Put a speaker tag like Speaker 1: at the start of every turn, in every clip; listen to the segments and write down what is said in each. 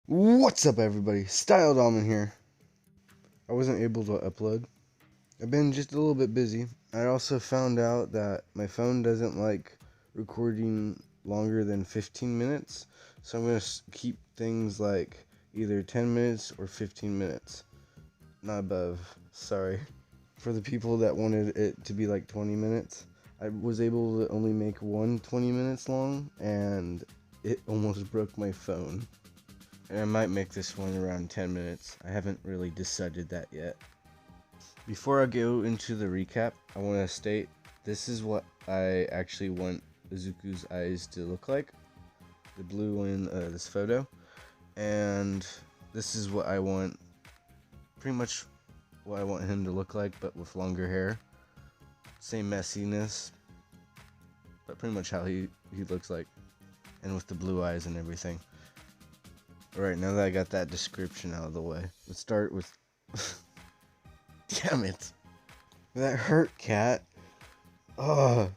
Speaker 1: What's up, everybody? Style Domin here. I wasn't able to upload. I've been just a little bit busy. I also found out that my phone doesn't like recording longer than 15 minutes, so I'm going to keep things like either 10 minutes or 15 minutes. Not above. Sorry. For the people that wanted it to be like 20 minutes, I was able to only make one 20 minutes long, and it almost broke my phone. And I might make this one around 10 minutes. I haven't really decided that yet. Before I go into the recap, I want to state this is what I actually want Izuku's eyes to look like. The blue in this photo. And this is what I want, pretty much what I want him to look like, but with longer hair. Same messiness, but pretty much how he looks like. And with the blue eyes and everything. Alright, now that I got that description out of the way, let's start with... Damn it! That hurt, cat. Oh,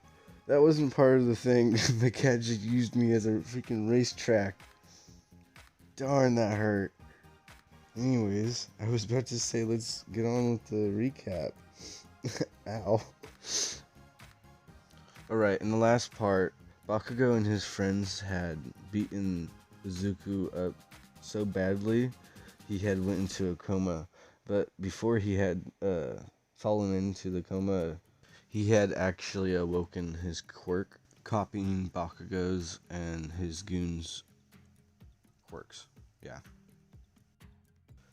Speaker 1: that wasn't part of the thing. The cat just used me as a freaking racetrack. Darn, that hurt. Anyways, I was about to say let's get on with the recap. Ow. Alright, in the last part, Bakugo and his friends had beaten Izuku up so badly he had went into a coma, but before he had fallen into the coma, he had actually awoken his quirk, copying Bakugo's and his goons' quirks. Yeah.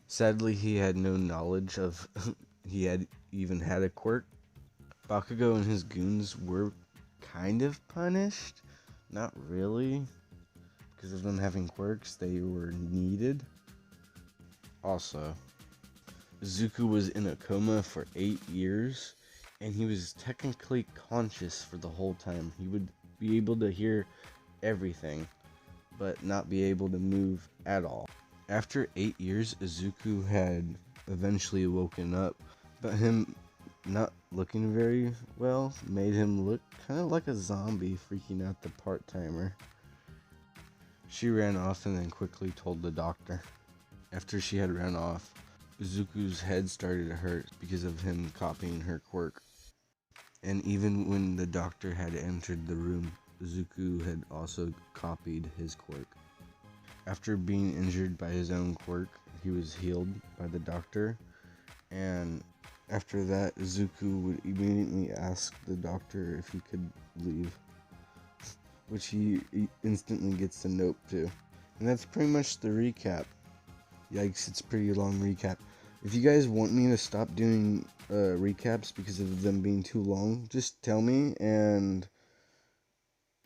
Speaker 1: Sadly, he had no knowledge of he had even had a quirk. Bakugo and his goons were kind of punished, not really. Because of them having quirks, they were needed. Also, Izuku was in a coma for 8 years, and he was technically conscious for the whole time. He would be able to hear everything, but not be able to move at all. After 8 years, Izuku had eventually woken up, but him not looking very well made him look kind of like a zombie, freaking out the part-timer. She ran off and then quickly told the doctor. After she had ran off, Izuku's head started to hurt because of him copying her quirk. And even when the doctor had entered the room, Izuku had also copied his quirk. After being injured by his own quirk, he was healed by the doctor, and after that, Izuku would immediately ask the doctor if he could leave, which he instantly gets a nope to. And that's pretty much the recap. Yikes, it's a pretty long recap. If you guys want me to stop doing recaps because of them being too long, just tell me and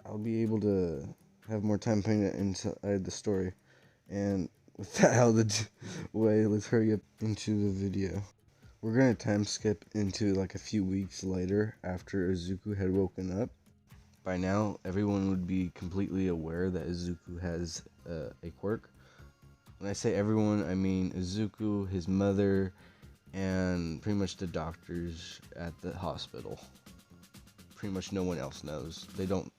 Speaker 1: I'll be able to have more time putting it inside the story. And with that out of the way, let's hurry up into the video. We're going to time skip into like a few weeks later after Izuku had woken up. By now, everyone would be completely aware that Izuku has a quirk. When I say everyone, I mean Izuku, his mother, and pretty much the doctors at the hospital. Pretty much no one else knows. They don't.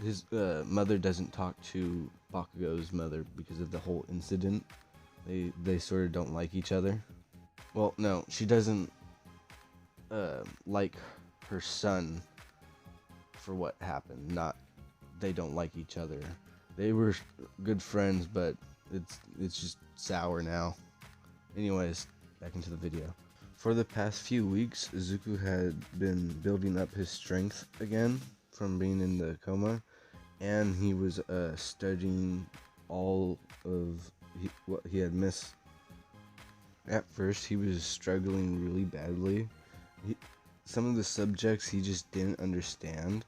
Speaker 1: His mother doesn't talk to Bakugo's mother because of the whole incident. They sort of don't like each other. Well, no, she doesn't like her son for what happened. Not they don't like each other. They were good friends, but it's just sour now. Anyways, back into the video. For the past few weeks, Izuku had been building up his strength again from being in the coma, and he was studying all of what he had missed. At first, he was struggling really badly. Some of the subjects he just didn't understand.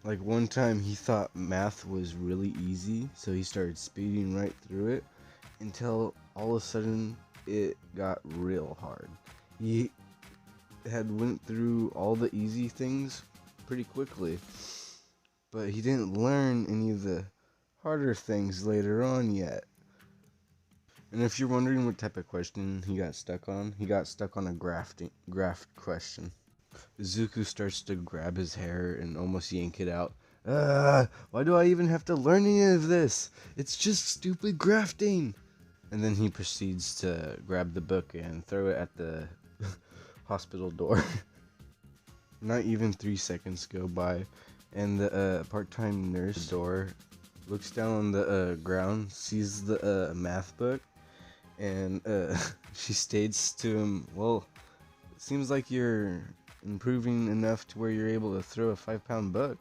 Speaker 1: Like one time he thought math was really easy, so he started speeding right through it until all of a sudden it got real hard. He had went through all the easy things pretty quickly, but he didn't learn any of the harder things later on yet. And if you're wondering what type of question he got stuck on a graft question. Izuku starts to grab his hair and almost yank it out, Why do I even have to learn any of this? It's just stupid grafting. And then he proceeds to grab the book and throw it at the hospital door. Not even 3 seconds go by, and the part-time nurse door looks down on the ground, sees the math book, and she states to him, well, it seems like you're improving enough to where you're able to throw a 5-pound book.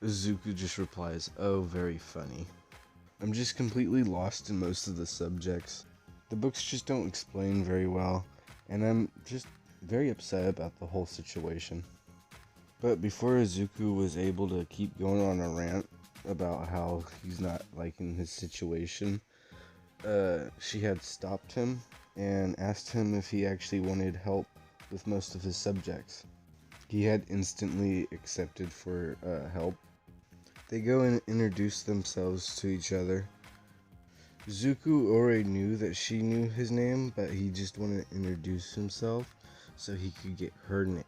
Speaker 1: Izuku just replies, oh, very funny. I'm just completely lost in most of the subjects. The books just don't explain very well, and I'm just very upset about the whole situation. But before Izuku was able to keep going on a rant about how he's not liking his situation, she had stopped him and asked him if he actually wanted help with most of his subjects. He had instantly accepted for help. They go and introduce themselves to each other. Zuku already knew that she knew his name, but he just wanted to introduce himself so he could get her name.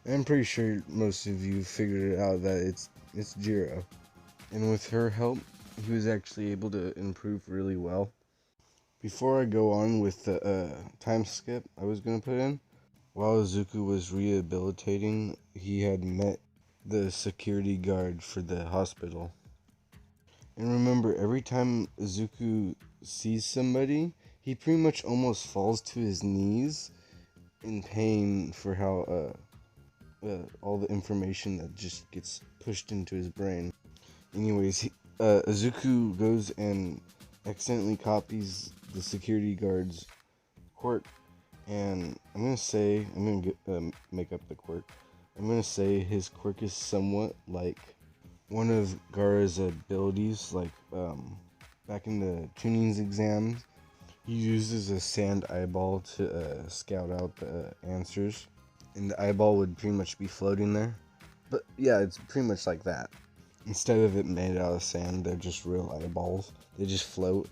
Speaker 1: And I'm pretty sure most of you figured it out that it's Jiro. And with her help, he was actually able to improve really well. Before I go on with the time skip I was going to put in, while Zuku was rehabilitating, he had met the security guard for the hospital. And remember, every time Izuku sees somebody, he pretty much almost falls to his knees in pain for how all the information that just gets pushed into his brain. Anyways, Izuku goes and accidentally copies the security guard's quirk, and I'm gonna make up the quirk. I'm gonna say his quirk is somewhat like one of Gaara's abilities, like back in the tunings exams, he uses a sand eyeball to scout out the answers, and the eyeball would pretty much be floating there. But yeah, it's pretty much like that. Instead of it made out of sand, they're just real eyeballs. They just float.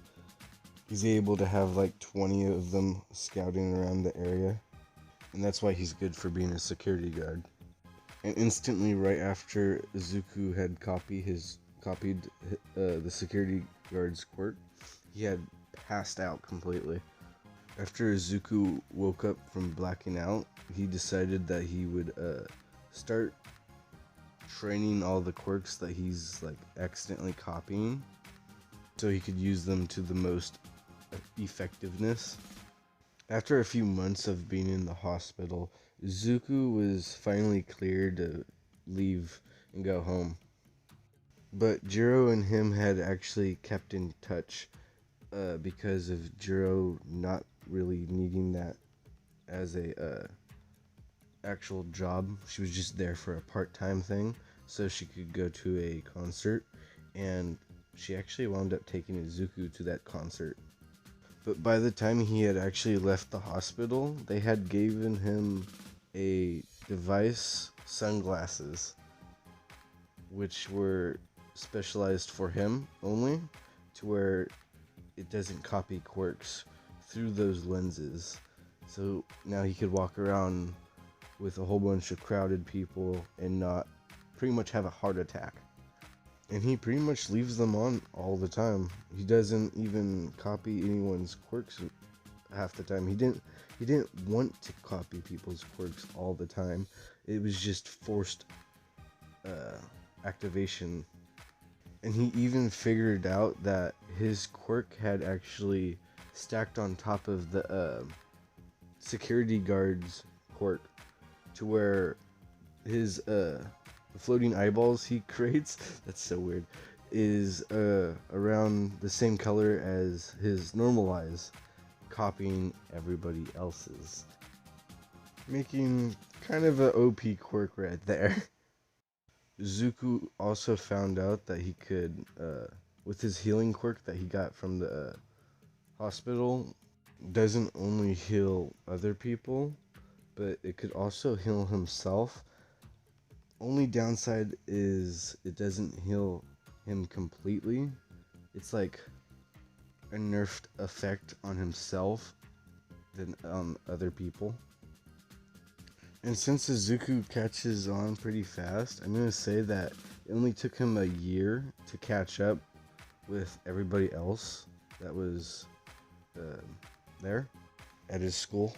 Speaker 1: He's able to have like 20 of them scouting around the area, and that's why he's good for being a security guard. And instantly, right after Izuku had copied the security guard's quirk, he had passed out completely. After Izuku woke up from blacking out, he decided that he would start training all the quirks that he's like accidentally copying, so he could use them to the most effectiveness. After a few months of being in the hospital, Zuku was finally cleared to leave and go home. But Jiro and him had actually kept in touch because of Jiro not really needing that as a actual job. She was just there for a part-time thing so she could go to a concert, and she actually wound up taking Izuku to that concert. But by the time he had actually left the hospital, they had given him a device, sunglasses, which were specialized for him only, to where it doesn't copy quirks through those lenses. So now he could walk around with a whole bunch of crowded people and not pretty much have a heart attack. And he pretty much leaves them on all the time. He doesn't even copy anyone's quirks half the time. He didn't want to copy people's quirks all the time. It was just forced activation. And he even figured out that his quirk had actually stacked on top of the security guard's quirk, to where his the floating eyeballs he creates, that's so weird, is around the same color as his normal eyes, copying everybody else's. Making kind of a OP quirk right there. Zuku also found out that he could, with his healing quirk that he got from the hospital, doesn't only heal other people, but it could also heal himself. Only downside is it doesn't heal him completely. It's like a nerfed effect on himself than on other people. And since Izuku catches on pretty fast, I'm gonna say that it only took him a year to catch up with everybody else that was uh, there at his school.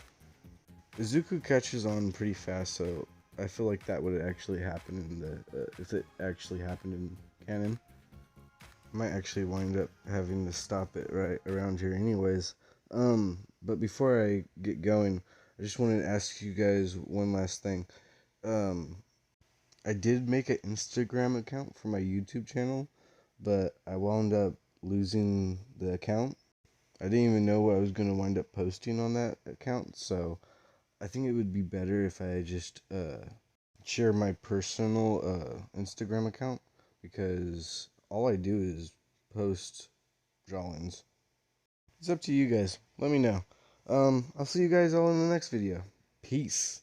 Speaker 1: Izuku catches on pretty fast, so I feel like that would actually happen in the if it actually happened in canon. I might actually wind up having to stop it right around here, anyways. But before I get going, I just wanted to ask you guys one last thing. Um, I did make an Instagram account for my YouTube channel, but I wound up losing the account. I didn't even know what I was going to wind up posting on that account, so I think it would be better if I just share my personal Instagram account because all I do is post drawings. It's up to you guys. Let me know. I'll see you guys all in the next video. Peace.